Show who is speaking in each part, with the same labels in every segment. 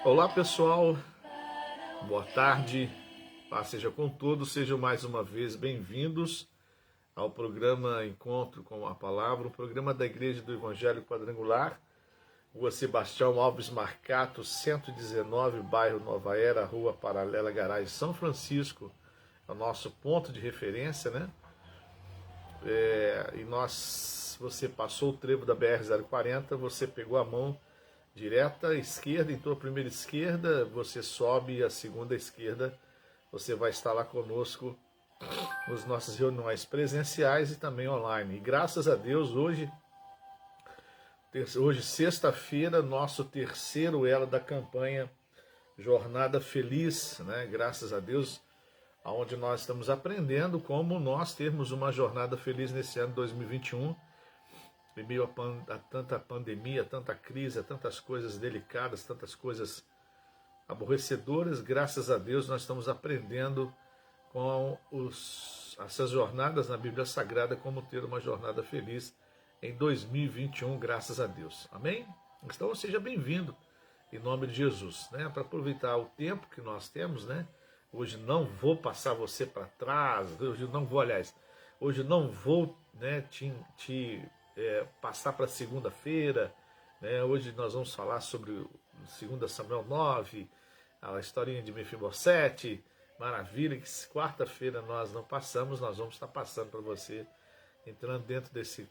Speaker 1: Olá pessoal, boa tarde, paz seja com todos, sejam mais uma vez bem-vindos ao programa Encontro com a Palavra, o programa da Igreja do Evangelho Quadrangular, Rua Sebastião Alves Marcato, 119, bairro Nova Era, Rua Paralela Garagem, São Francisco, é o nosso ponto de referência, né? Você passou o trevo da BR-040, você pegou a mão direta, esquerda, entrou a primeira esquerda, você sobe a segunda esquerda, você vai estar lá conosco nas nossas reuniões presenciais e também online. E graças a Deus, hoje sexta-feira, nosso terceiro elo da campanha Jornada Feliz, né? Graças a Deus, onde nós estamos aprendendo como nós termos uma jornada feliz nesse ano 2021, em meio a tanta pandemia, tanta crise, a tantas coisas delicadas, tantas coisas aborrecedoras. Graças a Deus nós estamos aprendendo com essas jornadas na Bíblia Sagrada, como ter uma jornada feliz em 2021, graças a Deus. Amém? Então seja bem-vindo em nome de Jesus, né? Para aproveitar o tempo que nós temos, né? Hoje não vou passar você para trás, hoje não vou, né, passar para segunda-feira, né? Hoje nós vamos falar sobre 2 Samuel 9, a historinha de Mefibosete, maravilha, que quarta-feira nós não passamos, nós vamos estar passando para você, entrando dentro desse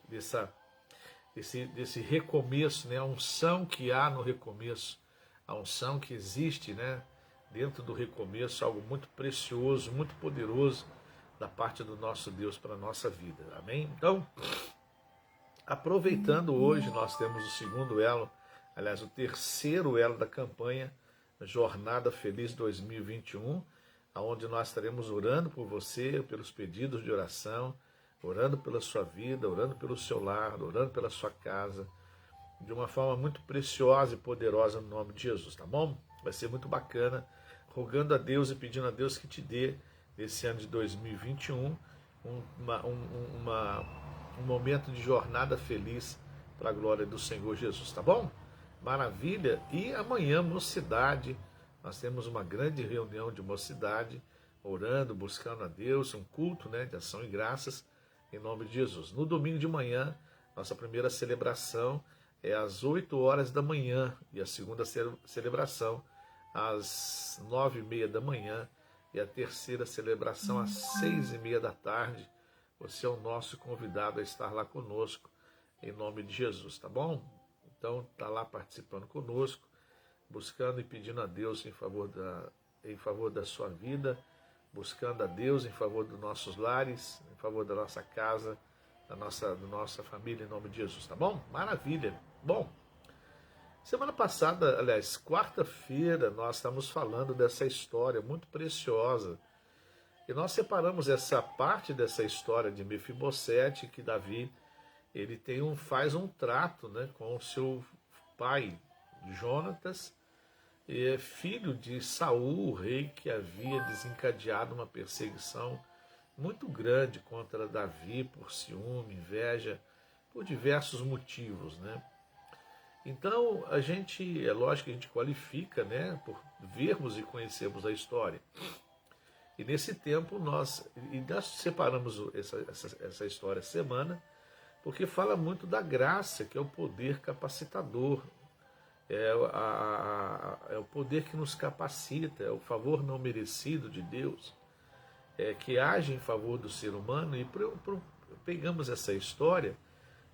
Speaker 1: recomeço, né? A unção que há no recomeço, a unção que existe, né? Dentro do recomeço, algo muito precioso, muito poderoso da parte do nosso Deus para a nossa vida, amém? Então, aproveitando hoje, nós temos o segundo elo, aliás, o terceiro elo da campanha Jornada Feliz 2021, onde nós estaremos orando por você, pelos pedidos de oração, orando pela sua vida, orando pelo seu lar, orando pela sua casa, de uma forma muito preciosa e poderosa no nome de Jesus, tá bom? Vai ser muito bacana, rogando a Deus e pedindo a Deus que te dê, nesse ano de 2021, um momento de jornada feliz para a glória do Senhor Jesus, tá bom? Maravilha! E amanhã, mocidade, nós temos uma grande reunião de mocidade, orando, buscando a Deus, um culto, né, de ação e graças, em nome de Jesus. No domingo de manhã, nossa primeira celebração é às 8 horas da manhã, e a segunda celebração às 9h30 da manhã, e a terceira celebração às 6h30 da tarde. Você é o nosso convidado a estar lá conosco, em nome de Jesus, tá bom? Então, tá lá participando conosco, buscando e pedindo a Deus em favor da sua vida, buscando a Deus em favor dos nossos lares, em favor da nossa casa, da nossa família, em nome de Jesus, tá bom? Maravilha! Bom, semana passada, aliás, quarta-feira, nós estamos falando dessa história muito preciosa. E nós separamos essa parte dessa história de Mefibosete, que Davi ele faz um trato, né, com o seu pai, Jonatas, filho de Saul, o rei que havia desencadeado uma perseguição muito grande contra Davi por ciúme, inveja, por diversos motivos, né? Então, é lógico que a gente qualifica, né, por vermos e conhecermos a história. E nesse tempo nós separamos essa história semana, porque fala muito da graça, que é o poder capacitador, é o poder que nos capacita, é o favor não merecido de Deus, que age em favor do ser humano. E pegamos essa história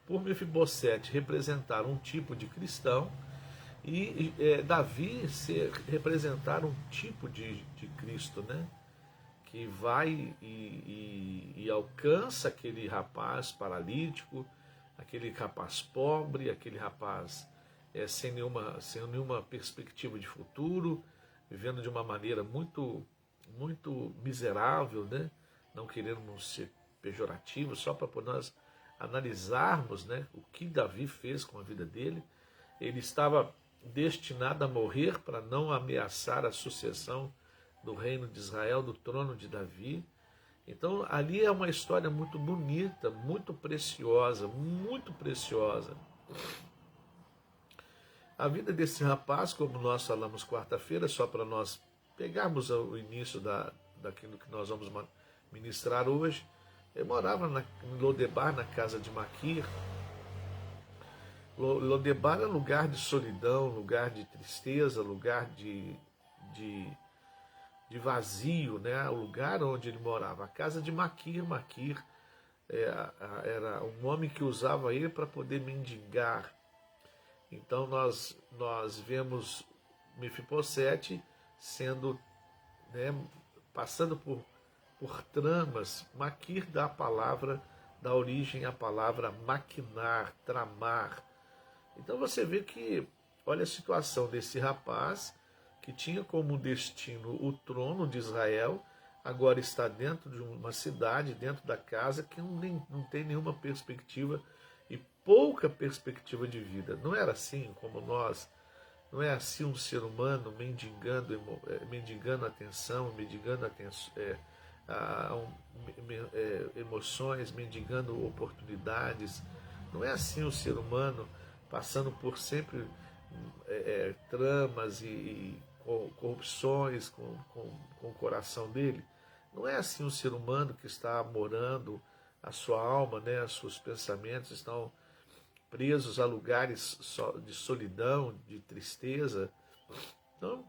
Speaker 1: por Mefibosete representar um tipo de cristão e Davi representar um tipo de Cristo, né? Que vai e alcança aquele rapaz paralítico, aquele rapaz pobre, aquele rapaz sem nenhuma perspectiva de futuro, vivendo de uma maneira muito, muito miserável, né? Não querendo ser pejorativo, só para nós analisarmos, né, o que Davi fez com a vida dele. Ele estava destinado a morrer para não ameaçar a sucessão do reino de Israel, do trono de Davi. Então ali é uma história muito bonita, muito preciosa, muito preciosa. A vida desse rapaz, como nós falamos quarta-feira, só para nós pegarmos o início daquilo que nós vamos ministrar hoje, ele morava em Lodebar, na casa de Maquir. Lodebar é lugar de solidão, lugar de tristeza, lugar de vazio, né? O lugar onde ele morava, a casa de Maquir. Maquir era um homem que usava ele para poder mendigar. Então nós vemos Mefibosete sendo, né, passando por tramas. Maquir dá origem à palavra maquinar, tramar. Então você vê que, olha a situação desse rapaz, que tinha como destino o trono de Israel, agora está dentro de uma cidade, dentro da casa, que não tem nenhuma perspectiva e pouca perspectiva de vida. Não era assim como nós, não é assim um ser humano mendigando atenção, emoções, mendigando oportunidades. Não é assim o ser humano passando por sempre tramas e corrupções com o coração dele. Não é assim um ser humano que está morando a sua alma, né? Os seus pensamentos estão presos a lugares de solidão, de tristeza. Então,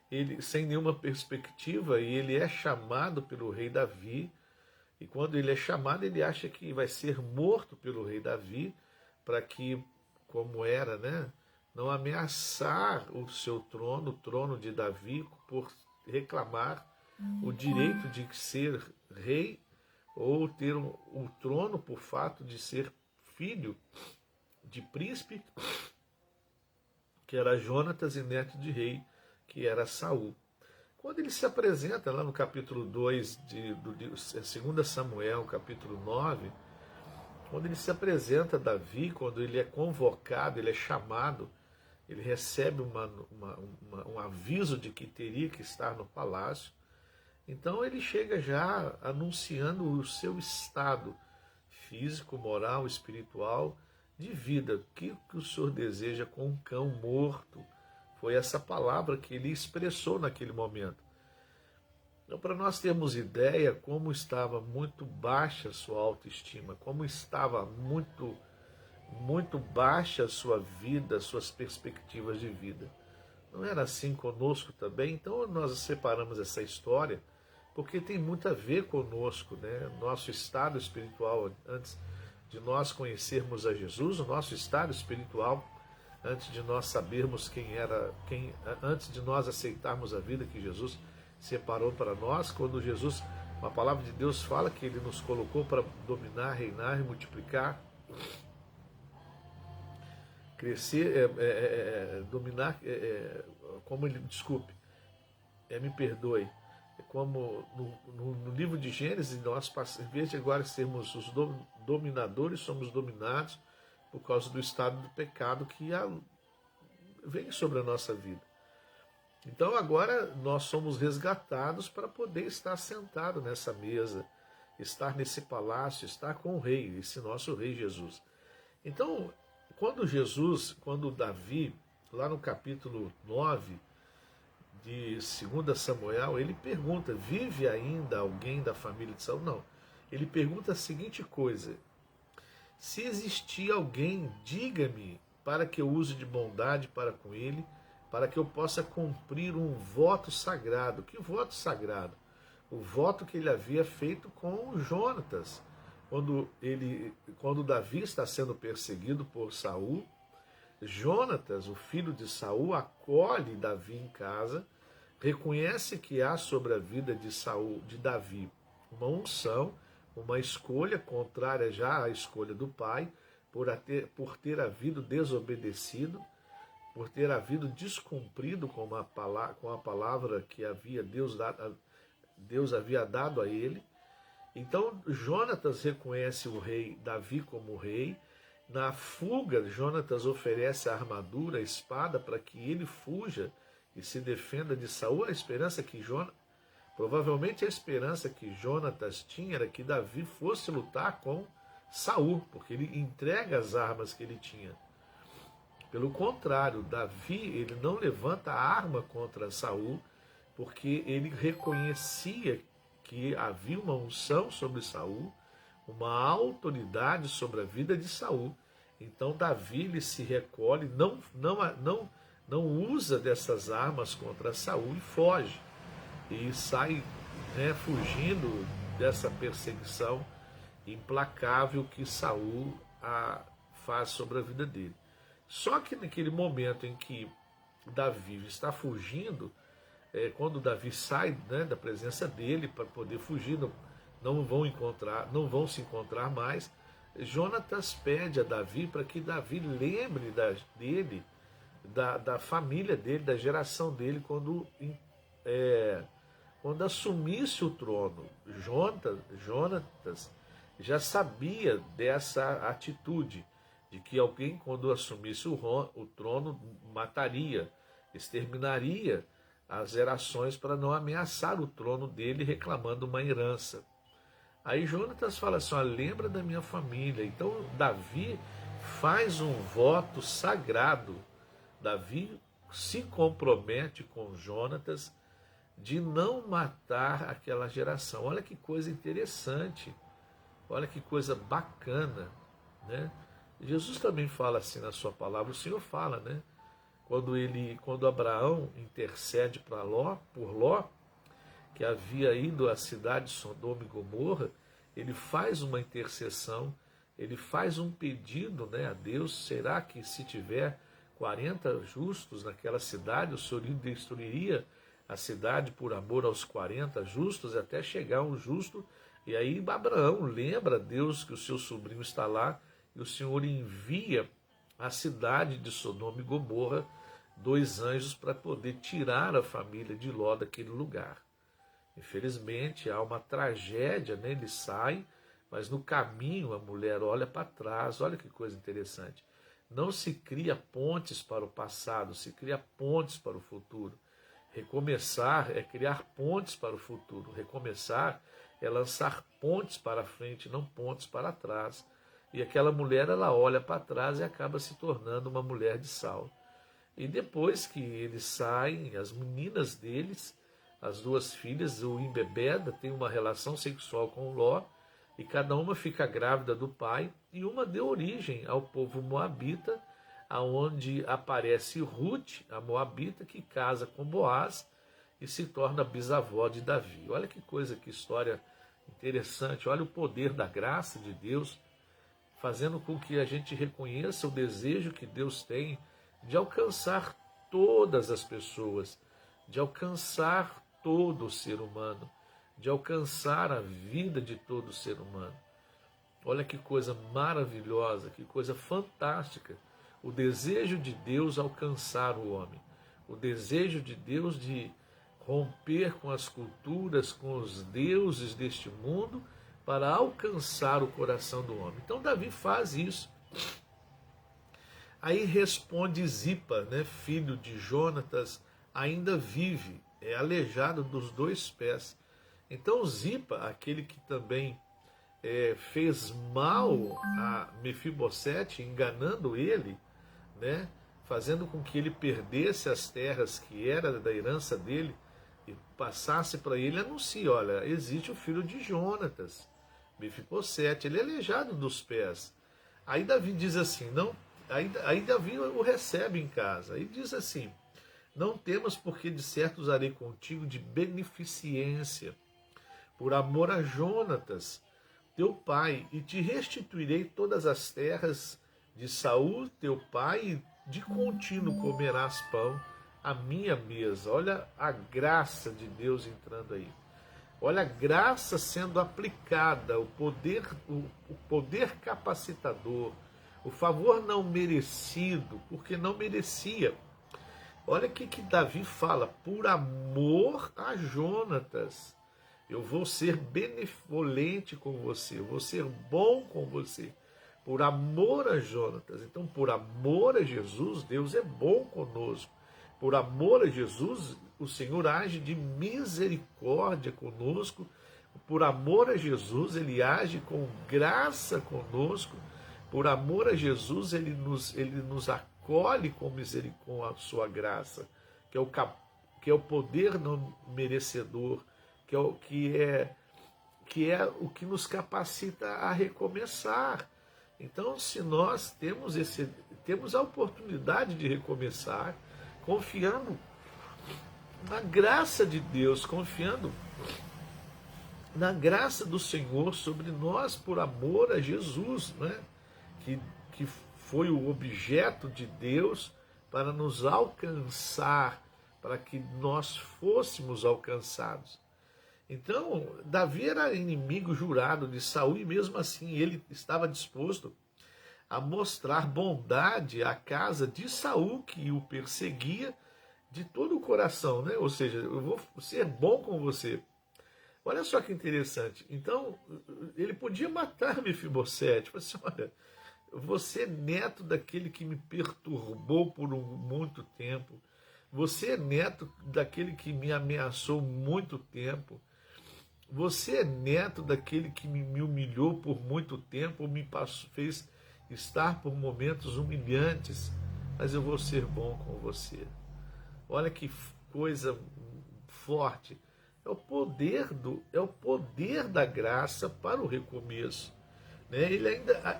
Speaker 1: ele sem nenhuma perspectiva, e ele é chamado pelo rei Davi, e quando ele é chamado, ele acha que vai ser morto pelo rei Davi, para que, como era, né, não ameaçar o seu trono, o trono de Davi, por reclamar o direito de ser rei, ou ter o trono por fato de ser filho de príncipe, que era Jonatas, e neto de rei, que era Saul. Quando ele se apresenta lá no capítulo 2 de 2 Samuel, capítulo 9, quando ele se apresenta a Davi, quando ele é convocado, ele é chamado, ele recebe um aviso de que teria que estar no palácio. Então ele chega já anunciando o seu estado físico, moral, espiritual, de vida. O que o Senhor deseja com um cão morto? Foi essa palavra que ele expressou naquele momento. Então, para nós termos ideia como estava muito baixa a sua autoestima, como estava muito baixa a sua vida, suas perspectivas de vida. Não era assim conosco também? Então nós separamos essa história porque tem muito a ver conosco, né? Nosso estado espiritual, antes de nós conhecermos a Jesus, o nosso estado espiritual, antes de nós sabermos antes de nós aceitarmos a vida que Jesus separou para nós, quando Jesus, a palavra de Deus fala que Ele nos colocou para dominar, reinar e multiplicar, crescer, dominar, me perdoe, como no livro de Gênesis, nós, em vez de agora sermos os dominadores, somos dominados por causa do estado do pecado que vem sobre a nossa vida. Então agora nós somos resgatados para poder estar sentado nessa mesa, estar nesse palácio, estar com o rei, esse nosso rei Jesus. Então, quando Davi, lá no capítulo 9 de 2 Samuel, ele pergunta, vive ainda alguém da família de Saul? Não, ele pergunta a seguinte coisa: se existir alguém, diga-me, para que eu use de bondade para com ele, para que eu possa cumprir um voto sagrado. Que voto sagrado? O voto que ele havia feito com Jonatas. Quando Davi está sendo perseguido por Saul, Jonatas, o filho de Saul, acolhe Davi em casa, reconhece que há sobre a vida de Davi, uma unção, uma escolha contrária já à escolha do pai, por ter havido desobedecido, por ter havido descumprido com a palavra que Deus havia dado a ele. Então Jonatas reconhece o rei Davi como rei. Na fuga, Jonatas oferece a armadura, a espada, para que ele fuja e se defenda de Saul. Provavelmente a esperança que Jonatas tinha era que Davi fosse lutar com Saul, porque ele entrega as armas que ele tinha. Pelo contrário, Davi, ele não levanta arma contra Saul, porque ele reconhecia que havia uma unção sobre Saul, uma autoridade sobre a vida de Saul. Então Davi, ele se recolhe, não usa dessas armas contra Saul e foge. E sai, fugindo dessa perseguição implacável que Saul faz sobre a vida dele. Só que naquele momento em que Davi está fugindo, quando Davi sai, da presença dele para poder fugir, não vão se encontrar mais, Jonatas pede a Davi para que Davi lembre dele, da família dele, da geração dele, quando assumisse o trono. Jonatas já sabia dessa atitude, de que alguém, quando assumisse o trono, mataria, exterminaria as gerações para não ameaçar o trono dele, reclamando uma herança. Aí Jonatas fala assim, lembra da minha família. Então Davi faz um voto sagrado. Davi se compromete com Jonatas de não matar aquela geração. Olha que coisa interessante, olha que coisa bacana, né? Jesus também fala assim na sua palavra, o Senhor fala, né? Quando Abraão intercede por Ló, que havia ido à cidade de Sodoma e Gomorra, ele faz uma intercessão, ele faz um pedido, a Deus. Será que se tiver 40 justos naquela cidade, o Senhor destruiria a cidade por amor aos 40 justos, até chegar um justo? E aí Abraão lembra a Deus que o seu sobrinho está lá, e o Senhor envia à cidade de Sodoma e Gomorra 2 anjos para poder tirar a família de Ló daquele lugar. Infelizmente há uma tragédia, ele sai, mas no caminho a mulher olha para trás. Olha que coisa interessante. Não se cria pontes para o passado, se cria pontes para o futuro. Recomeçar é criar pontes para o futuro. Recomeçar é lançar pontes para frente, não pontes para trás. E aquela mulher, ela olha para trás e acaba se tornando uma mulher de sal. E depois que eles saem, as meninas deles, as 2 filhas, o embebeda, tem uma relação sexual com Ló, e cada uma fica grávida do pai, e uma deu origem ao povo moabita, aonde aparece Ruth, a moabita, que casa com Boaz e se torna bisavó de Davi. Olha que coisa, que história interessante. Olha o poder da graça de Deus, fazendo com que a gente reconheça o desejo que Deus tem de alcançar todas as pessoas, de alcançar todo o ser humano, de alcançar a vida de todo ser humano. Olha que coisa maravilhosa, que coisa fantástica. O desejo de Deus alcançar o homem. O desejo de Deus de romper com as culturas, com os deuses deste mundo, para alcançar o coração do homem. Então Davi faz isso. Aí responde Zipa, filho de Jonatas, ainda vive, é aleijado dos 2 pés. Então Zipa, aquele que também fez mal a Mefibosete, enganando ele, fazendo com que ele perdesse as terras que era da herança dele e passasse para ele, anuncia, olha, existe o filho de Jonatas, Mefibosete, ele é aleijado dos pés. Aí Davi diz assim, aí Davi o recebe em casa, e diz assim, não temas, porque de certo usarei contigo de beneficência, por amor a Jonatas, teu pai, e te restituirei todas as terras de Saul, teu pai, e de contínuo comerás pão à minha mesa. Olha a graça de Deus entrando aí. Olha a graça sendo aplicada, o poder capacitador, o favor não merecido, porque não merecia. Olha o que Davi fala, por amor a Jonatas, eu vou ser benevolente com você, eu vou ser bom com você, por amor a Jonatas. Então, por amor a Jesus, Deus é bom conosco. Por amor a Jesus, o Senhor age de misericórdia conosco. Por amor a Jesus, Ele age com graça conosco. Por amor a Jesus, Ele nos acolhe com a sua graça, que é o poder não merecedor, que é o que nos capacita a recomeçar. Então, se nós temos a oportunidade de recomeçar, confiando na graça de Deus, confiando na graça do Senhor sobre nós por amor a Jesus, né? que foi o objeto de Deus para nos alcançar, para que nós fôssemos alcançados. Então, Davi era inimigo jurado de Saul e mesmo assim ele estava disposto a mostrar bondade à casa de Saul, que o perseguia de todo o coração, né? Ou seja, eu vou ser bom com você. Olha só que interessante. Então, ele podia matar Mefibosete. Assim, olha, você é neto daquele que me perturbou por muito tempo. Você é neto daquele que me ameaçou muito tempo. Você é neto daquele que me humilhou por muito tempo, fez estar por momentos humilhantes, mas eu vou ser bom com você. Olha que coisa forte. É o poder da graça para o recomeço. Né?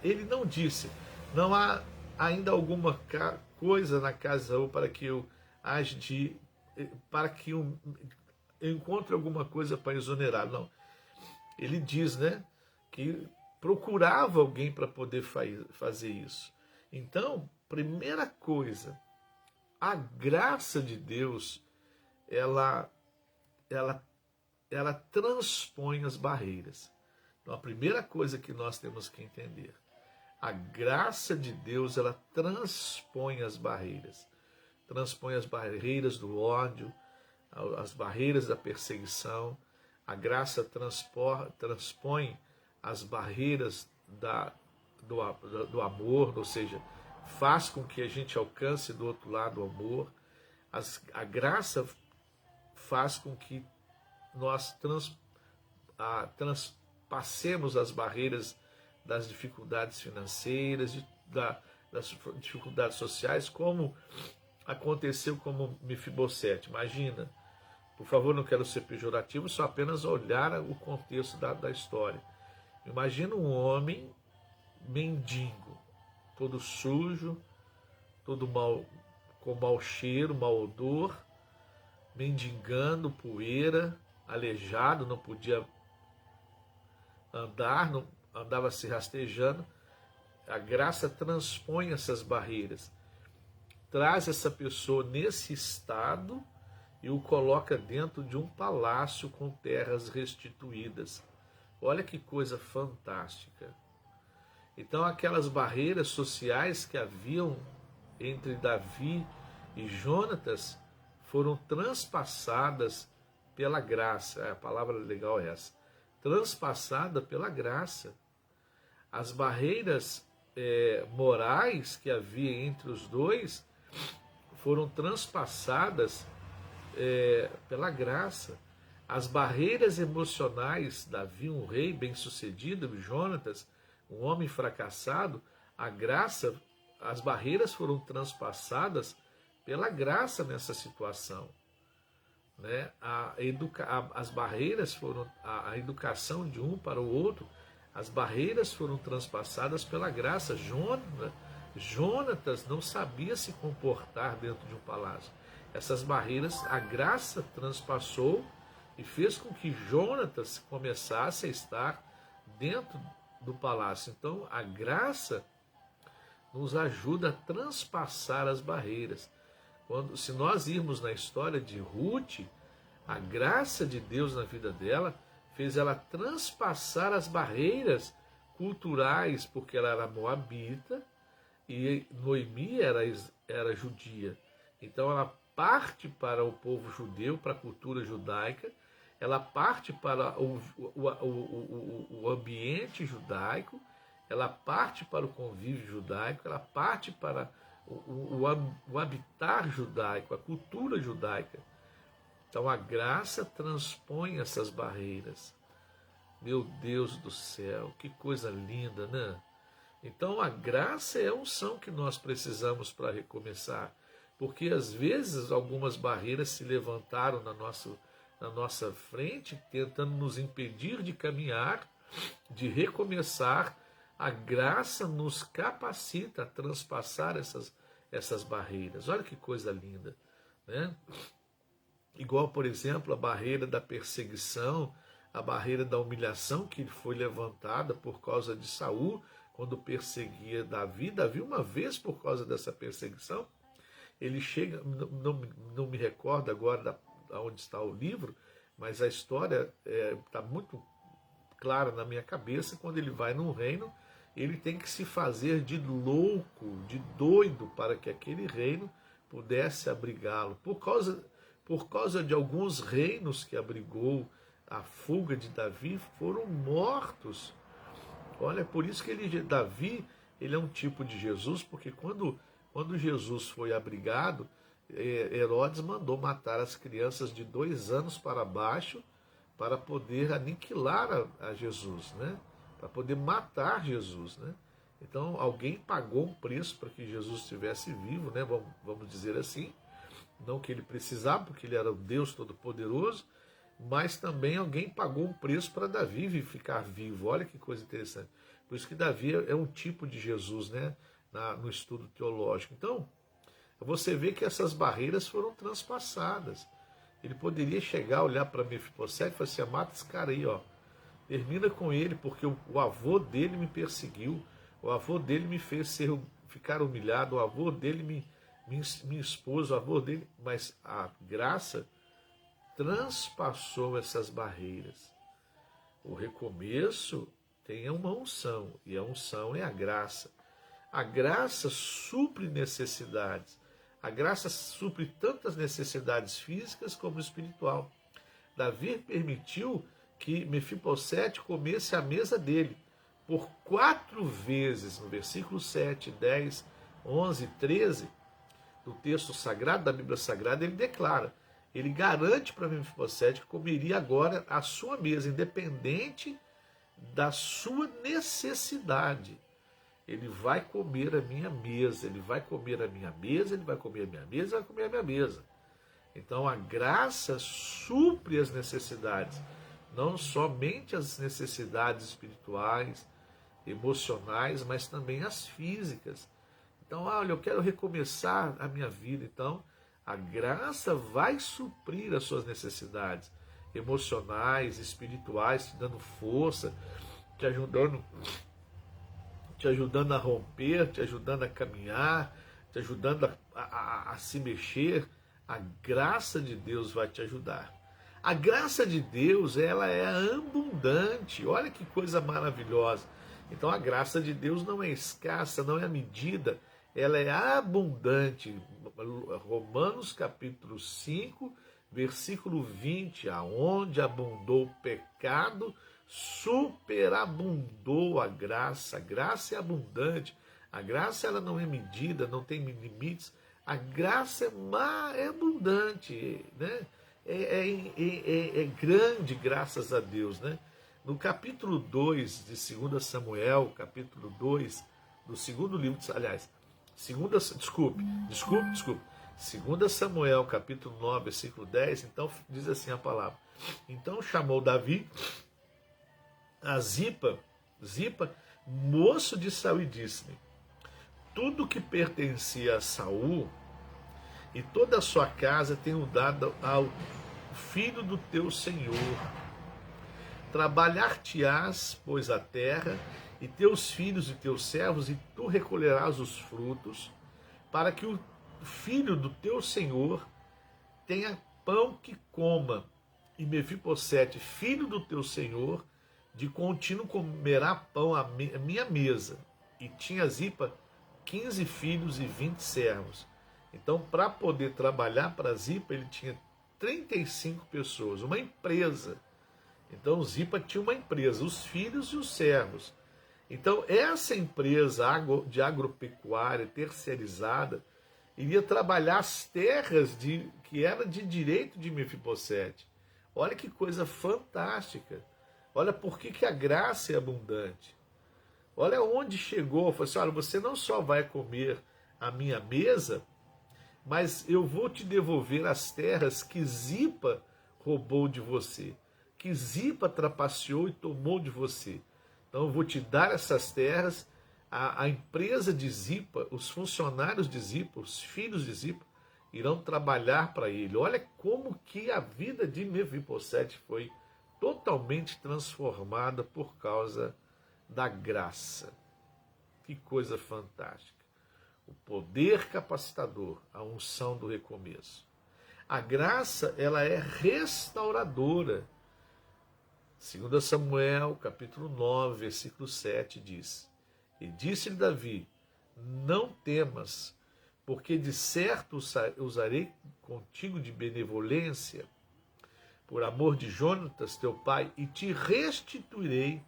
Speaker 1: Ele não disse, não há ainda alguma coisa na casa ou para que eu para que eu encontre alguma coisa para exonerar. Não. Ele diz, né, que procurava alguém para poder fazer isso. Então, primeira coisa, a graça de Deus, ela transpõe as barreiras. Então, a primeira coisa que nós temos que entender, a graça de Deus, ela transpõe as barreiras. Transpõe as barreiras do ódio, as barreiras da perseguição. A graça transpõe as barreiras do amor, ou seja, faz com que a gente alcance do outro lado o amor. A graça faz com que nós transpassemos as barreiras das dificuldades financeiras, das dificuldades sociais, como aconteceu com Mefibosete. Imagina, por favor, não quero ser pejorativo, só apenas olhar o contexto da história. Imagina um homem mendigo, todo sujo, todo com mau cheiro, mau odor, mendigando, poeira, aleijado, não podia andar, andava se rastejando. A graça transpõe essas barreiras, traz essa pessoa nesse estado e o coloca dentro de um palácio com terras restituídas. Olha que coisa fantástica. Então, aquelas barreiras sociais que haviam entre Davi e Jonatas foram transpassadas pela graça. A palavra legal é essa. Transpassada pela graça. As barreiras morais que havia entre os dois foram transpassadas pela graça. As barreiras emocionais, Davi, um rei bem-sucedido, Jonatas, um homem fracassado, a graça, as barreiras foram transpassadas pela graça nessa situação. Né? As barreiras foram, a educação de um para o outro, as barreiras foram transpassadas pela graça. Jonatas não sabia se comportar dentro de um palácio. Essas barreiras, a graça transpassou e fez com que Jonatas começasse a estar dentro do palácio. Então, a graça nos ajuda a transpassar as barreiras. Se nós irmos na história de Ruth, a graça de Deus na vida dela fez ela transpassar as barreiras culturais, porque ela era moabita e Noemi era judia. Então ela parte para o povo judeu, para a cultura judaica, ela parte para o ambiente judaico, ela parte para o convívio judaico, ela parte para o habitar judaico, a cultura judaica. Então a graça transpõe essas barreiras. Meu Deus do céu, que coisa linda, né? Então a graça é a unção que nós precisamos para recomeçar. Porque às vezes algumas barreiras se levantaram na nossa frente, tentando nos impedir de caminhar, de recomeçar. A graça nos capacita a transpassar essas barreiras. Olha que coisa linda, né? Igual, por exemplo, a barreira da perseguição, a barreira da humilhação que foi levantada por causa de Saul, quando perseguia Davi. Davi, uma vez, por causa dessa perseguição, ele chega, não me recordo agora onde está o livro, mas a história está muito clara na minha cabeça. Quando ele vai num reino, ele tem que se fazer de louco, de doido, para que aquele reino pudesse abrigá-lo. Por causa de alguns reinos que abrigou a fuga de Davi, foram mortos. Olha, por isso que Davi, ele é um tipo de Jesus, porque quando Jesus foi abrigado, Herodes mandou matar as crianças de 2 anos para baixo para poder aniquilar a Jesus, né? Para poder matar Jesus, né? Então alguém pagou um preço para que Jesus estivesse vivo, né? Vamos dizer assim. Não que ele precisava, porque ele era o Deus Todo-Poderoso, mas também alguém pagou um preço para Davi ficar vivo. Olha que coisa interessante. Por isso que Davi é um tipo de Jesus, né? No estudo teológico. Então, você vê que essas barreiras foram transpassadas. Ele poderia chegar, olhar para Mefibosete e falar assim: mata esse cara aí, ó. Termina com ele, porque o avô dele me perseguiu, o avô dele me fez ficar humilhado, o avô dele me expôs, o avô dele. Mas a graça transpassou essas barreiras. O recomeço tem uma unção, e a unção é a graça. A graça supre necessidades. A graça supre tantas necessidades físicas como espiritual. Davi permitiu que Mefibosete comesse à mesa dele por 4 vezes, no versículo 7, 10, 11, 13, do texto sagrado, da Bíblia Sagrada, ele declara, ele garante para Mefibosete que comeria agora a sua mesa, independente da sua necessidade. Ele vai comer a minha mesa, ele vai comer a minha mesa, ele vai comer a minha mesa, ele vai comer a minha mesa. Então a graça supre as necessidades, não somente as necessidades espirituais, emocionais, mas também as físicas. Então, olha, eu quero recomeçar a minha vida, então a graça vai suprir as suas necessidades emocionais, espirituais, te dando força, te ajudando a romper, te ajudando a caminhar, te ajudando a se mexer. A graça de Deus vai te ajudar. A graça de Deus, ela é abundante. Olha que coisa maravilhosa. Então a graça de Deus não é escassa, não é a medida, ela é abundante. Romanos capítulo 5, versículo 20, aonde abundou o pecado, superabundou a graça. A graça é abundante. A graça, ela não é medida, não tem limites. A graça é abundante, né? É grande, graças a Deus, né? No capítulo 2 de 2 Samuel, capítulo 2 do segundo livro, aliás, 2 Samuel, capítulo 9, versículo 10, então diz assim a palavra: então chamou Davi a Zipa, moço de Saul, e disse-lhe: tudo que pertencia a Saul e toda a sua casa tenho dado ao filho do teu senhor. Trabalhar-te-ás, pois, a terra, e teus filhos e teus servos, e tu recolherás os frutos, para que o filho do teu senhor tenha pão que coma. E Mefibosete, filho do teu senhor, de contínuo comerá pão à minha mesa. E tinha Zipa 15 filhos e 20 servos. Então, para poder trabalhar para Zipa, ele tinha 35 pessoas, uma empresa. Então, Zipa tinha uma empresa, os filhos e os servos. Então, essa empresa de agropecuária terceirizada iria trabalhar as terras que era de direito de Mefibosete. Olha que coisa fantástica. Olha por que a graça é abundante. Olha onde chegou. Falou assim, olha, você não só vai comer a minha mesa, mas eu vou te devolver as terras que Zipa roubou de você, que Zipa trapaceou e tomou de você. Então eu vou te dar essas terras, a empresa de Zipa, os funcionários de Zipa, os filhos de Zipa, irão trabalhar para ele. Olha como que a vida de Mefibosete foi totalmente transformada por causa da graça. Que coisa fantástica. O poder capacitador, a unção do recomeço. A graça, ela é restauradora. 2 Samuel, capítulo 9, versículo 7 diz: E disse-lhe Davi, não temas, porque de certo usarei contigo de benevolência, por amor de Jonatas, teu pai, e te restituirei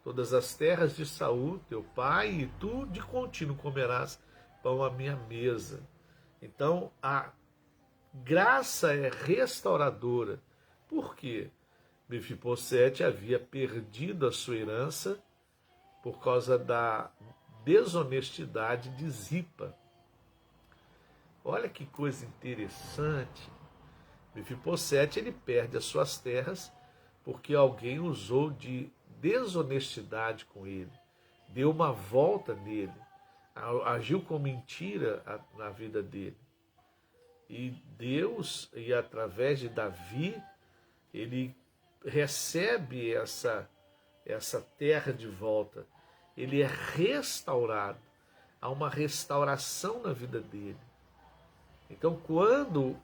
Speaker 1: todas as terras de Saul, teu pai, e tu de contínuo comerás pão à minha mesa. Então, a graça é restauradora. Por quê? Mefibosete havia perdido a sua herança por causa da desonestidade de Zipa. Olha que coisa interessante. Mefibosete, ele perde as suas terras porque alguém usou de desonestidade com ele, deu uma volta nele, agiu com mentira na vida dele. E Deus, e através de Davi, ele recebe essa terra de volta. Ele é restaurado. Há uma restauração na vida dele. Então, quando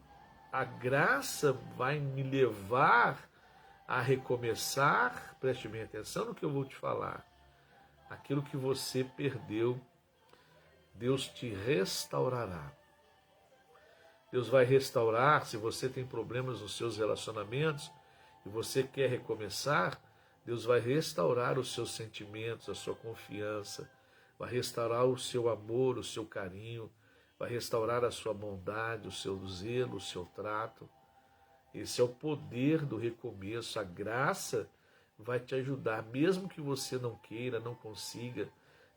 Speaker 1: a graça vai me levar a recomeçar, preste bem atenção no que eu vou te falar. Aquilo que você perdeu, Deus te restaurará. Deus vai restaurar. Se você tem problemas nos seus relacionamentos e você quer recomeçar, Deus vai restaurar os seus sentimentos, a sua confiança, vai restaurar o seu amor, o seu carinho, vai restaurar a sua bondade, o seu zelo, o seu trato. Esse é o poder do recomeço. A graça vai te ajudar, mesmo que você não queira, não consiga,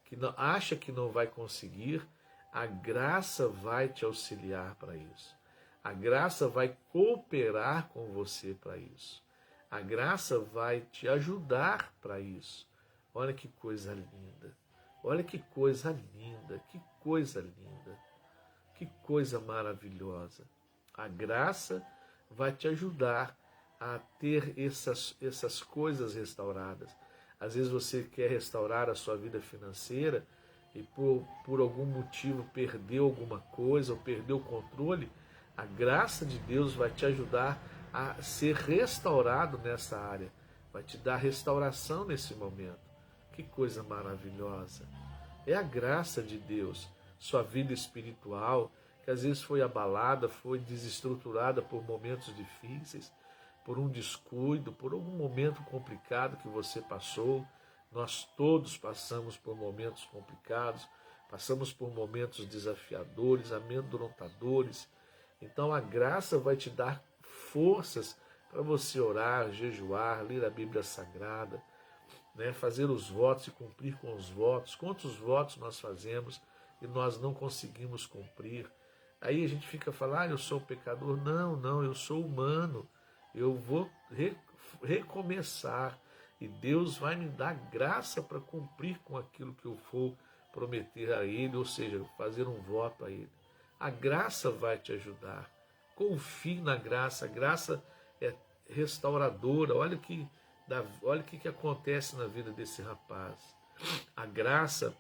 Speaker 1: que não, acha que não vai conseguir, a graça vai te auxiliar para isso. A graça vai cooperar com você para isso. A graça vai te ajudar para isso. Olha que coisa linda. Olha que coisa linda. Que coisa linda. Que coisa maravilhosa. A graça vai te ajudar a ter essas coisas restauradas. Às vezes você quer restaurar a sua vida financeira e por algum motivo perdeu alguma coisa ou perdeu o controle. A graça de Deus vai te ajudar a ser restaurado nessa área. Vai te dar restauração nesse momento. Que coisa maravilhosa. É a graça de Deus. Sua vida espiritual, que às vezes foi abalada, foi desestruturada por momentos difíceis, por um descuido, por algum momento complicado que você passou. Nós todos passamos por momentos complicados, passamos por momentos desafiadores, amedrontadores. Então a graça vai te dar forças para você orar, jejuar, ler a Bíblia Sagrada, né, fazer os votos e cumprir com os votos. Quantos votos nós fazemos e nós não conseguimos cumprir? Aí a gente fica falando, eu sou pecador. Não, eu sou humano. Eu vou recomeçar e Deus vai me dar graça para cumprir com aquilo que eu for prometer a Ele, ou seja, fazer um voto a Ele. A graça vai te ajudar. Confie na graça. A graça é restauradora. Olha o que acontece na vida desse rapaz. A graça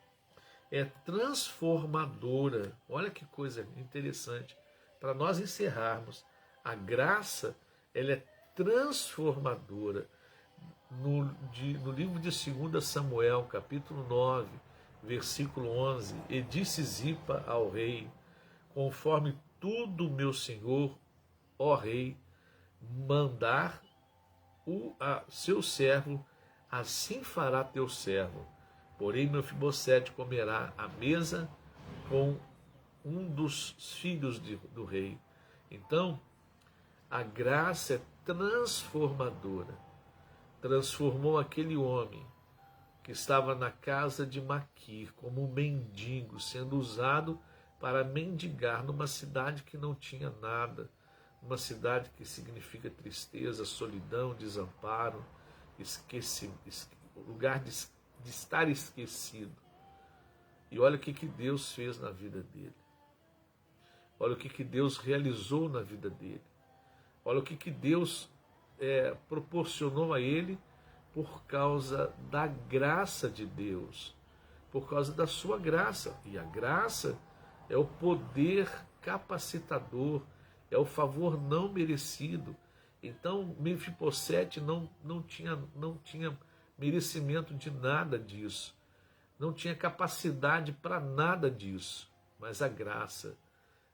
Speaker 1: é transformadora. Olha que coisa interessante. Para nós encerrarmos, a graça, ela é transformadora. No livro de 2 Samuel, capítulo 9, versículo 11, e disse Zipa ao rei, conforme tudo meu senhor, ó rei, mandar a seu servo, assim fará teu servo. Porém, Mefibosete comerá à mesa com um dos filhos do rei. Então, a graça é transformadora. Transformou aquele homem que estava na casa de Maquir, como um mendigo, sendo usado para mendigar numa cidade que não tinha nada, uma cidade que significa tristeza, solidão, desamparo, lugar de estar esquecido. E olha o que Deus fez na vida dele. Olha o que Deus realizou na vida dele. Olha o que Deus proporcionou a ele por causa da graça de Deus, por causa da sua graça. E a graça é o poder capacitador, é o favor não merecido. Então Mefibosete não tinha merecimento de nada disso, não tinha capacidade para nada disso, mas a graça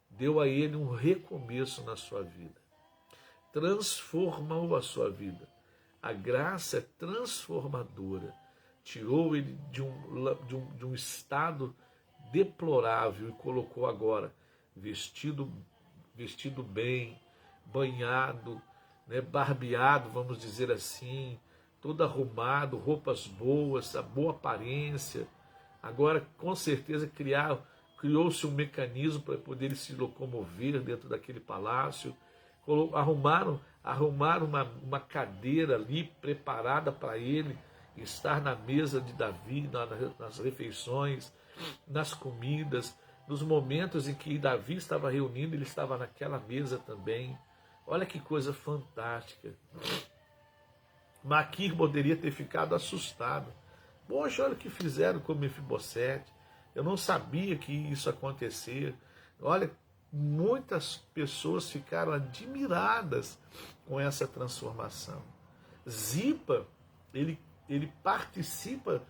Speaker 1: deu a ele um recomeço na sua vida, transformou a sua vida. A graça é transformadora, tirou ele de um estado deplorável e colocou agora vestido bem, banhado, né, barbeado, vamos dizer assim, todo arrumado, roupas boas, a boa aparência. Agora, com certeza, criou-se um mecanismo para poder ele se locomover dentro daquele palácio. Arrumaram uma cadeira ali preparada para ele estar na mesa de Davi, nas refeições, nas comidas, nos momentos em que Davi estava reunindo, ele estava naquela mesa também. Olha que coisa fantástica. Maquir poderia ter ficado assustado. Poxa, olha o que fizeram com Mefibosete. Eu não sabia que isso acontecia. Olha, muitas pessoas ficaram admiradas com essa transformação. Zipa, ele participa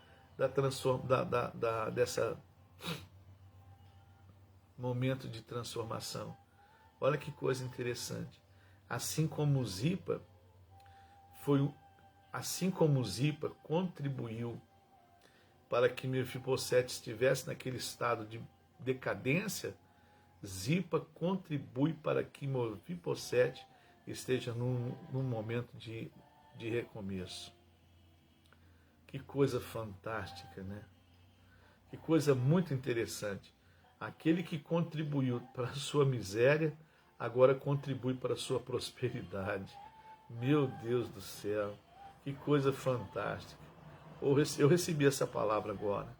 Speaker 1: dessa momento de transformação. Olha que coisa interessante. Assim como Zipa contribuiu para que Mefibosete estivesse naquele estado de decadência, Zipa contribui para que Mefibosete esteja num momento de recomeço. Que coisa fantástica, né? Que coisa muito interessante. Aquele que contribuiu para a sua miséria, agora contribui para a sua prosperidade. Meu Deus do céu, que coisa fantástica. Eu recebi essa palavra agora.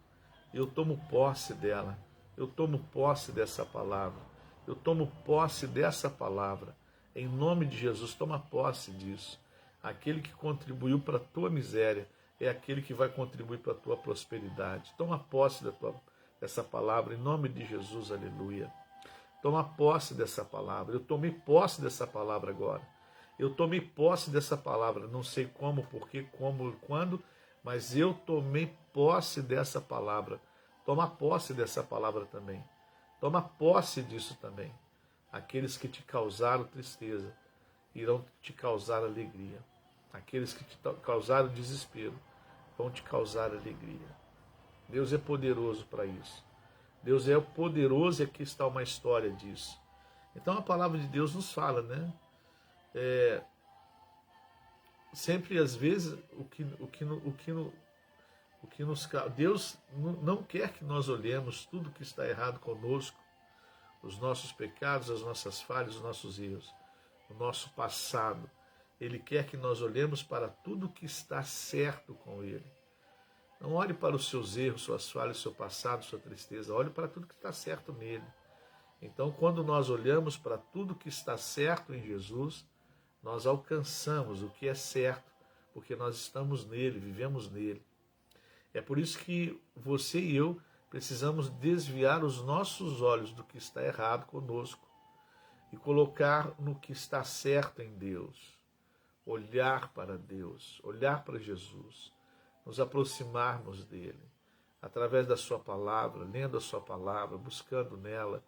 Speaker 1: Eu tomo posse dela. Eu tomo posse dessa palavra. Eu tomo posse dessa palavra. Em nome de Jesus, toma posse disso. Aquele que contribuiu para a tua miséria é aquele que vai contribuir para a tua prosperidade. Toma posse dessa palavra, em nome de Jesus, aleluia. Toma posse dessa palavra. Eu tomei posse dessa palavra agora. Eu tomei posse dessa palavra. Não sei como, porquê, como, quando, mas eu tomei posse dessa palavra. Toma posse dessa palavra também. Toma posse disso também. Aqueles que te causaram tristeza irão te causar alegria. Aqueles que te causaram desespero vão te causar alegria. Deus é poderoso para isso. Deus é poderoso e aqui está uma história disso. Então a palavra de Deus nos fala, né? Sempre às vezes Deus não quer que nós olhemos tudo que está errado conosco, os nossos pecados, as nossas falhas, os nossos erros, o nosso passado. Ele quer que nós olhemos para tudo que está certo com Ele. Não olhe para os seus erros, suas falhas, seu passado, sua tristeza. Olhe para tudo que está certo nele. Então, quando nós olhamos para tudo que está certo em Jesus, nós alcançamos o que é certo, porque nós estamos nele, vivemos nele. É por isso que você e eu precisamos desviar os nossos olhos do que está errado conosco e colocar no que está certo em Deus. Olhar para Deus, olhar para Jesus, nos aproximarmos dele, através da sua palavra, lendo a sua palavra, buscando nela,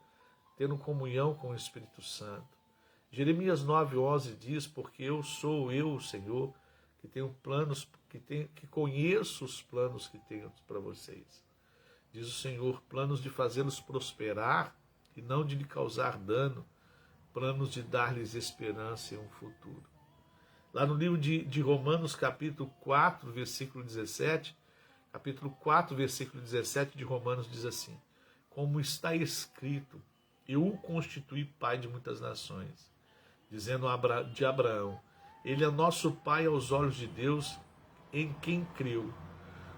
Speaker 1: tendo comunhão com o Espírito Santo. Jeremias 9:11 diz, porque eu sou o Senhor, que tenho planos, que conheço os planos que tenho para vocês. Diz o Senhor, planos de fazê-los prosperar e não de lhe causar dano, planos de dar-lhes esperança e um futuro. Lá no livro de Romanos, capítulo 4, versículo 17, capítulo 4, versículo 17 de Romanos diz assim: como está escrito, eu o constituí pai de muitas nações, dizendo de Abraão, ele é nosso pai aos olhos de Deus, em quem creu,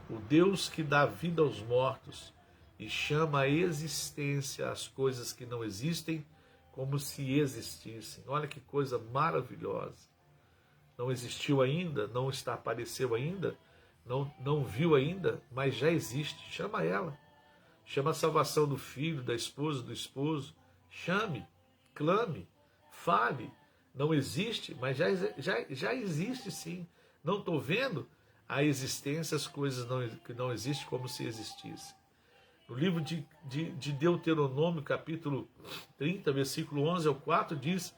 Speaker 1: o Deus que dá vida aos mortos e chama a existência as coisas que não existem como se existissem. Olha que coisa maravilhosa. Não existiu ainda, não apareceu ainda, não viu ainda, mas já existe. Chama ela. Chama a salvação do filho, da esposa, do esposo. Chame, clame, fale. Não existe, mas já existe sim. Não estou vendo a existência, as coisas que não existem como se existissem. No livro de Deuteronômio, capítulo 30, versículo 11 ao 4, diz: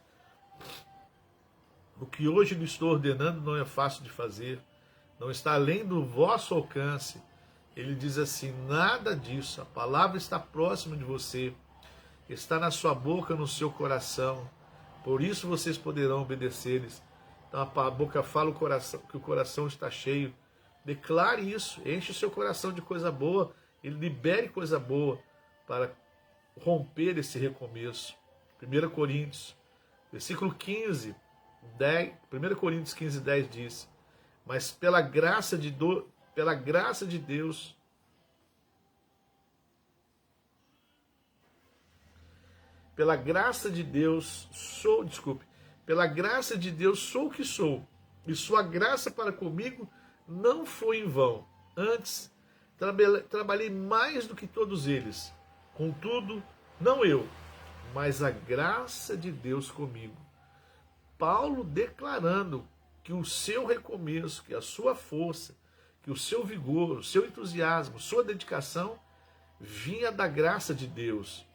Speaker 1: o que hoje lhe estou ordenando não é fácil de fazer, não está além do vosso alcance. Ele diz assim: nada disso, a palavra está próxima de você, está na sua boca, no seu coração, por isso vocês poderão obedecer-lhes. Então a boca fala o coração, que o coração está cheio. Declare isso, enche o seu coração de coisa boa, e libere coisa boa para romper esse recomeço. 1 Coríntios, versículo 15, 10, 1 Coríntios 15, 10 diz: mas pela graça de Deus, pela graça de Deus sou o que sou, e sua graça para comigo não foi em vão. Antes, trabalhei mais do que todos eles. Contudo, não eu, mas a graça de Deus comigo. Paulo declarando que o seu recomeço, que a sua força, que o seu vigor, o seu entusiasmo, sua dedicação vinha da graça de Deus.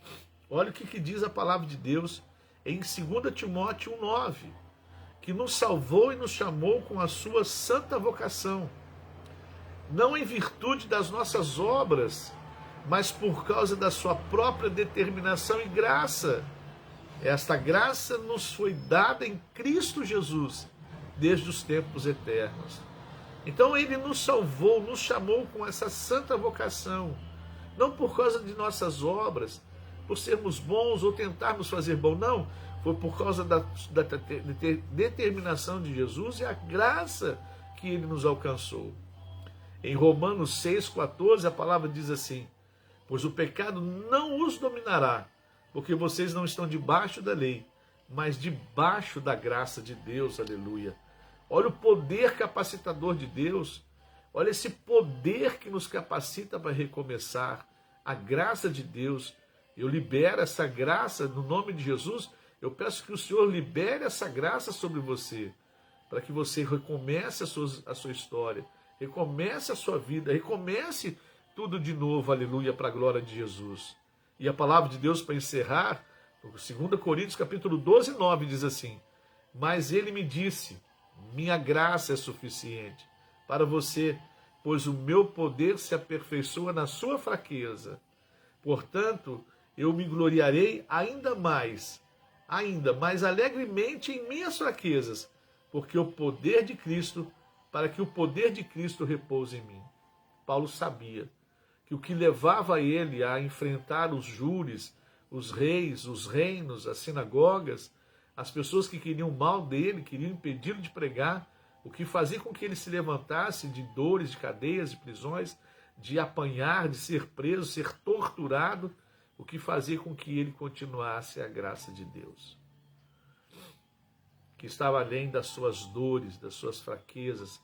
Speaker 1: Olha o que diz a palavra de Deus em 2 Timóteo 1,9, que nos salvou e nos chamou com a sua santa vocação, não em virtude das nossas obras, mas por causa da sua própria determinação e graça. Esta graça nos foi dada em Cristo Jesus, desde os tempos eternos. Então ele nos salvou, nos chamou com essa santa vocação, não por causa de nossas obras, por sermos bons ou tentarmos fazer bom, não. Foi por causa da determinação de Jesus e a graça que ele nos alcançou. Em Romanos 6,14 a palavra diz assim: pois o pecado não os dominará, porque vocês não estão debaixo da lei, mas debaixo da graça de Deus. Aleluia. Olha o poder capacitador de Deus. Olha esse poder que nos capacita para recomeçar. A graça de Deus. Eu libero essa graça no nome de Jesus. Eu peço que o Senhor libere essa graça sobre você, para que você recomece a sua história, recomece a sua vida, recomece tudo de novo, aleluia, para a glória de Jesus. E a palavra de Deus, para encerrar, 2 Coríntios capítulo 12, 9, diz assim: mas ele me disse, minha graça é suficiente para você, pois o meu poder se aperfeiçoa na sua fraqueza. Portanto, eu me gloriarei ainda mais alegremente em minhas fraquezas, porque o poder de Cristo, para que o poder de Cristo repouse em mim. Paulo sabia que o que levava ele a enfrentar os júris, os reis, os reinos, as sinagogas, as pessoas que queriam mal dele, queriam impedi-lo de pregar, o que fazia com que ele se levantasse de dores, de cadeias, de prisões, de apanhar, de ser preso, ser torturado, o que fazia com que ele continuasse a graça de Deus, que estava além das suas dores, das suas fraquezas,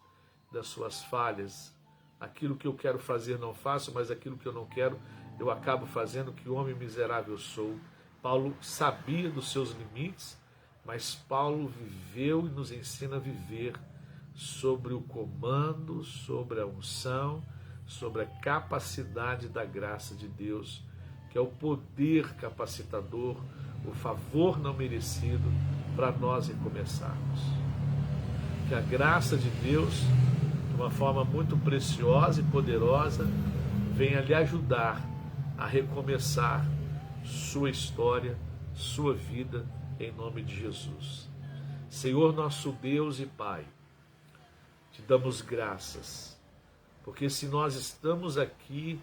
Speaker 1: das suas falhas. Aquilo que eu quero fazer não faço, mas aquilo que eu não quero eu acabo fazendo. Que homem miserável sou. Paulo sabia dos seus limites, mas Paulo viveu e nos ensina a viver sobre o comando, sobre a unção, sobre a capacidade da graça de Deus, que é o poder capacitador, o favor não merecido para nós recomeçarmos. Que a graça de Deus, de uma forma muito preciosa e poderosa, venha lhe ajudar a recomeçar sua história, sua vida, em nome de Jesus. Senhor nosso Deus e Pai, te damos graças porque se nós estamos aqui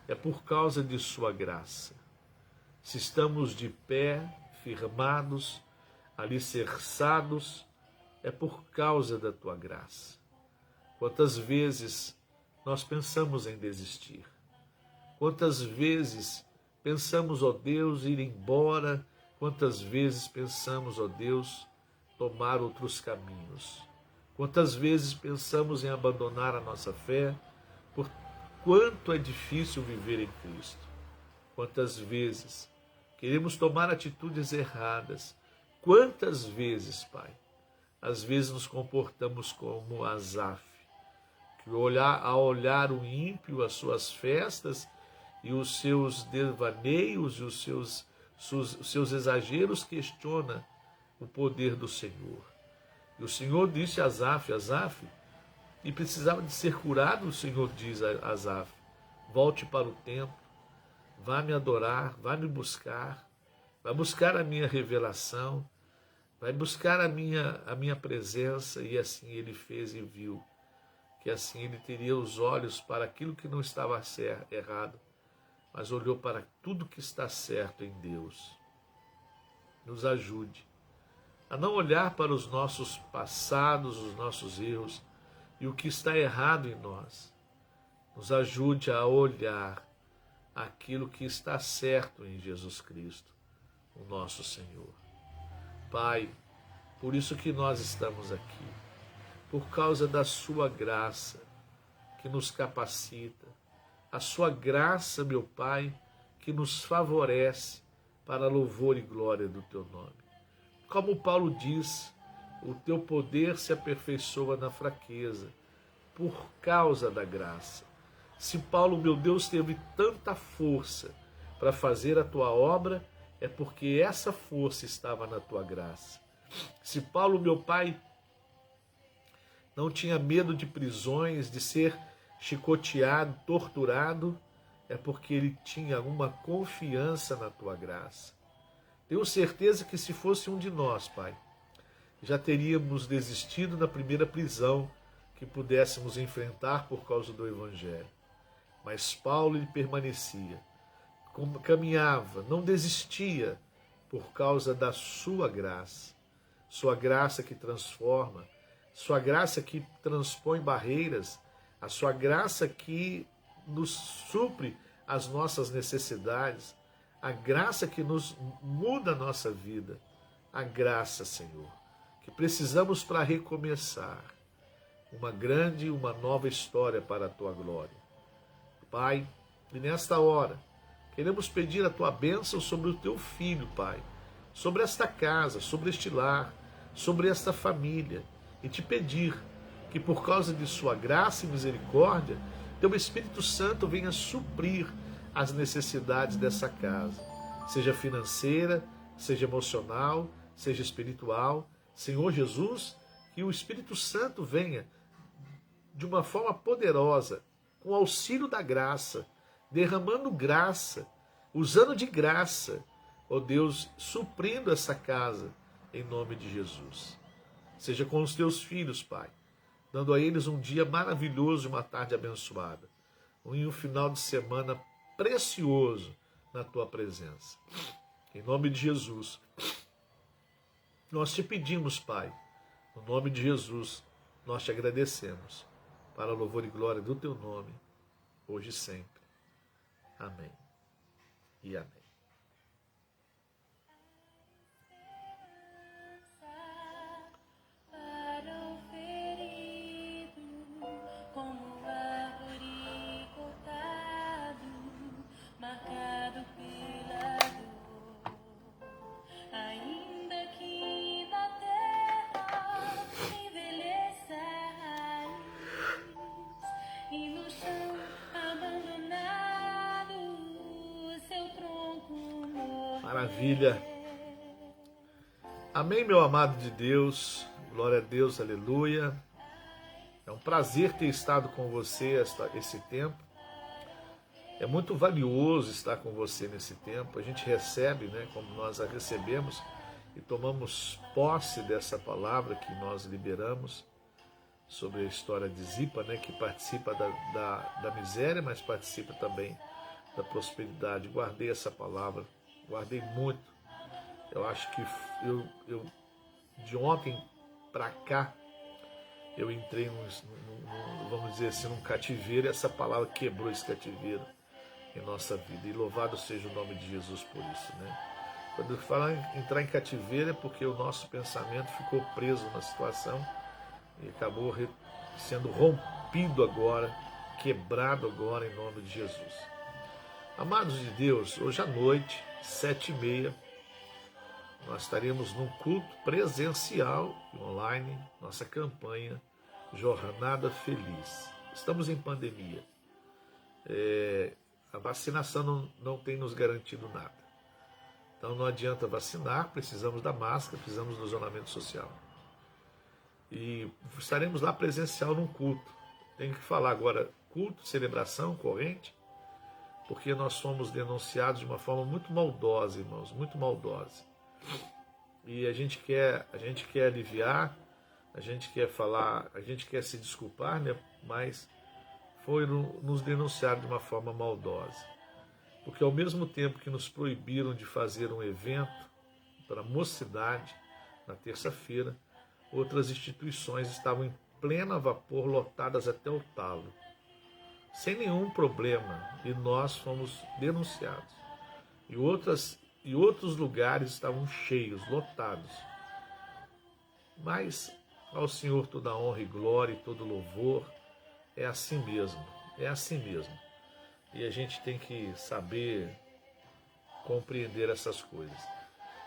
Speaker 1: é por causa de sua graça. Se estamos de pé, firmados, alicerçados, é por causa da tua graça. Quantas vezes nós pensamos em desistir? Quantas vezes pensamos, ó Deus, ir embora? Quantas vezes pensamos, ó Deus, tomar outros caminhos? Quantas vezes pensamos em abandonar a nossa fé? Por quanto é difícil viver em Cristo. Quantas vezes queremos tomar atitudes erradas? Quantas vezes, Pai, às vezes nos comportamos como Asaf, que ao olhar o ímpio, as suas festas e os seus devaneios e os seus exageros, questiona o poder do Senhor. E o Senhor disse a Asaf, e precisava de ser curado, o Senhor diz a Asaf, volte para o templo, vá me adorar, vá me buscar, vai buscar a minha revelação, vai buscar a minha presença. E assim ele fez e viu que assim ele teria os olhos para aquilo que não estava errado, mas olhou para tudo que está certo em Deus. Nos ajude a não olhar para os nossos passados, os nossos erros e o que está errado em nós. Nos ajude a olhar aquilo que está certo em Jesus Cristo, o nosso Senhor. Pai, por isso que nós estamos aqui, por causa da sua graça que nos capacita, a sua graça, meu Pai, que nos favorece para louvor e glória do teu nome. Como Paulo diz, o teu poder se aperfeiçoa na fraqueza, por causa da graça. Se Paulo, meu Deus, teve tanta força para fazer a tua obra, é porque essa força estava na tua graça. Se Paulo, meu Pai, não tinha medo de prisões, de ser chicoteado, torturado, é porque ele tinha uma confiança na tua graça. Tenho certeza que se fosse um de nós, Pai, já teríamos desistido na primeira prisão que pudéssemos enfrentar por causa do Evangelho. Mas Paulo, ele permanecia, caminhava, não desistia por causa da sua graça que transforma, sua graça que transpõe barreiras, a sua graça que nos supre as nossas necessidades, a graça que nos muda a nossa vida, a graça, Senhor, que precisamos para recomeçar uma nova história para a tua glória. Pai, e nesta hora, queremos pedir a tua bênção sobre o teu filho, Pai, sobre esta casa, sobre este lar, sobre esta família, e te pedir que por causa de sua graça e misericórdia, teu Espírito Santo venha suprir as necessidades dessa casa, seja financeira, seja emocional, seja espiritual. Senhor Jesus, que o Espírito Santo venha de uma forma poderosa, com o auxílio da graça, derramando graça, usando de graça, ó Deus, suprindo essa casa, em nome de Jesus. Seja com os teus filhos, Pai, dando a eles um dia maravilhoso e uma tarde abençoada, e um final de semana precioso na tua presença. Em nome de Jesus, nós te pedimos, Pai, no nome de Jesus, nós te agradecemos, para louvor e glória do teu nome, hoje e sempre. Amém e amém. Maravilha. Amém, meu amado de Deus. Glória a Deus, aleluia. É um prazer ter estado com você esse tempo. É muito valioso estar com você nesse tempo. A gente recebe, né, como nós a recebemos e tomamos posse dessa palavra que nós liberamos. sobre a história de Zipa, né, que participa da miséria, mas participa também da prosperidade. Guardei essa palavra, guardei muito. Eu acho que eu de ontem para cá, eu entrei vamos dizer assim, num cativeiro, e essa palavra quebrou esse cativeiro em nossa vida. E louvado seja o nome de Jesus por isso, né? Quando eu falo em entrar em cativeiro é porque o nosso pensamento ficou preso na situação e acabou sendo rompido agora, quebrado agora em nome de Jesus. Amados de Deus, hoje à noite, 7h30, nós estaremos num culto presencial e online, nossa campanha Jornada Feliz. Estamos em pandemia. A vacinação não tem nos garantido nada. Então não adianta vacinar, precisamos da máscara, precisamos do isolamento social. E estaremos lá presencial num culto. Tenho que falar agora, culto, celebração, corrente, porque nós somos denunciados de uma forma muito maldosa, irmãos, muito maldosa. E a gente quer aliviar, a gente quer falar, a gente quer se desculpar, né? Mas foi nos denunciar de uma forma maldosa. Porque ao mesmo tempo que nos proibiram de fazer um evento para a mocidade, na terça-feira, outras instituições estavam em pleno vapor, lotadas até o talo, sem nenhum problema, e nós fomos denunciados. E outros lugares estavam cheios, lotados. Mas ao Senhor toda a honra e glória e todo louvor, é assim mesmo, é assim mesmo. E a gente tem que saber compreender essas coisas.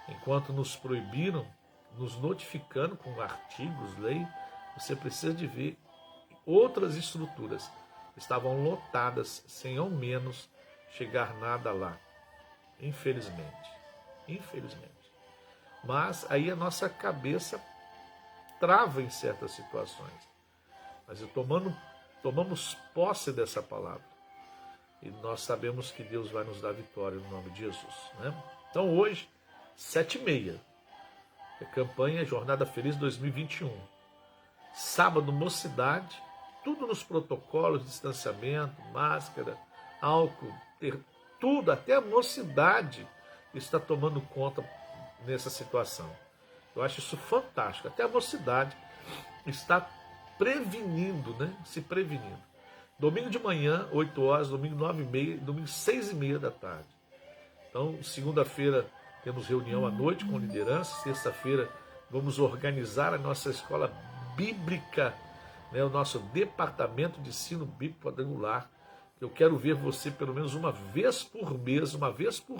Speaker 1: Enquanto nos proibiram, nos notificando com artigos, lei, você precisa de ver outras estruturas estavam lotadas, sem ao menos chegar nada lá. Infelizmente. Mas aí a nossa cabeça trava em certas situações. Mas tomamos posse dessa palavra. E nós sabemos que Deus vai nos dar vitória no nome de Jesus, né? Então hoje, 7h30, a campanha Jornada Feliz 2021. Sábado, mocidade, tudo nos protocolos, distanciamento, máscara, álcool, tudo, até a mocidade está tomando conta nessa situação. Eu acho isso fantástico. Até a mocidade está prevenindo, né? Se prevenindo. Domingo de manhã, 8 horas, domingo 9h30, domingo 6h30 da tarde. Então, segunda-feira temos reunião à noite com liderança, terça-feira vamos organizar a nossa escola bíblica, né, o nosso departamento de ensino bíblico quadrangular. Eu quero ver você pelo menos uma vez por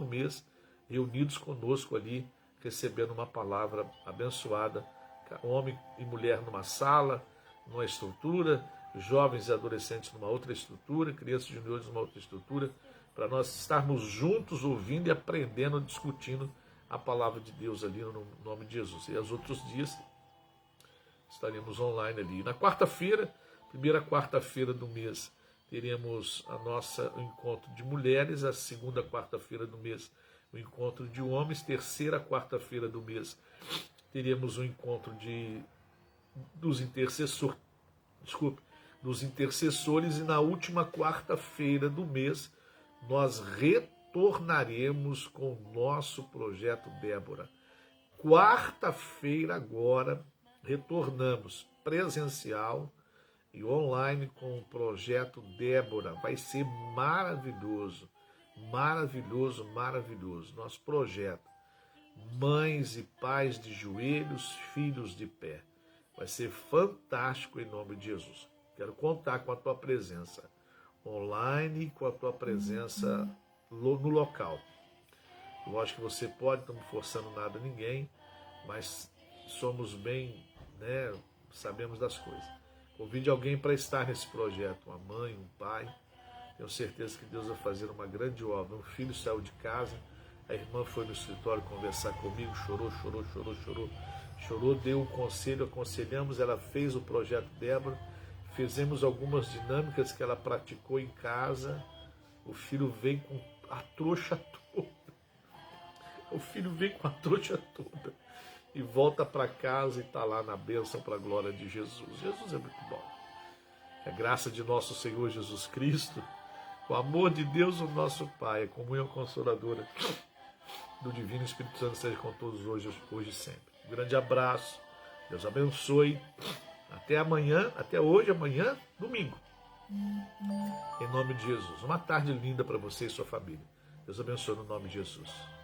Speaker 1: mês, reunidos conosco ali, recebendo uma palavra abençoada, homem e mulher numa sala, numa estrutura, jovens e adolescentes numa outra estrutura, crianças e juniores numa outra estrutura, para nós estarmos juntos ouvindo e aprendendo, discutindo a palavra de Deus ali no nome de Jesus. E aos outros dias estaremos online ali. Na quarta-feira, primeira quarta-feira do mês, teremos o encontro de mulheres, a segunda quarta-feira do mês, o encontro de homens, terceira quarta-feira do mês, teremos o encontro dos intercessores, e na última quarta-feira do mês nós retornaremos com o nosso projeto Débora. Quarta-feira agora retornamos presencial e online com o projeto Débora. Vai ser maravilhoso, maravilhoso, maravilhoso. Nosso projeto, mães e pais de joelhos, filhos de pé. Vai ser fantástico em nome de Jesus. Quero contar com a tua presença online e com a tua presença no local. Lógico que você pode, não estamos forçando nada a ninguém, mas somos bem, né, sabemos das coisas. Convide alguém para estar nesse projeto, uma mãe, um pai. Tenho certeza que Deus vai fazer uma grande obra. Um filho saiu de casa, a irmã foi no escritório conversar comigo, chorou, deu um conselho, aconselhamos, ela fez o projeto Débora, fizemos algumas dinâmicas que ela praticou em casa. O filho vem com a trouxa toda. e volta para casa e está lá na bênção para a glória de Jesus. Jesus é muito bom. Que a graça de nosso Senhor Jesus Cristo, o amor de Deus, o nosso Pai, a comunhão consoladora do Divino Espírito Santo seja com todos hoje e sempre. Um grande abraço. Deus abençoe. Até amanhã, até hoje, amanhã, domingo. Em nome de Jesus. Uma tarde linda para você e sua família. Deus abençoe no nome de Jesus.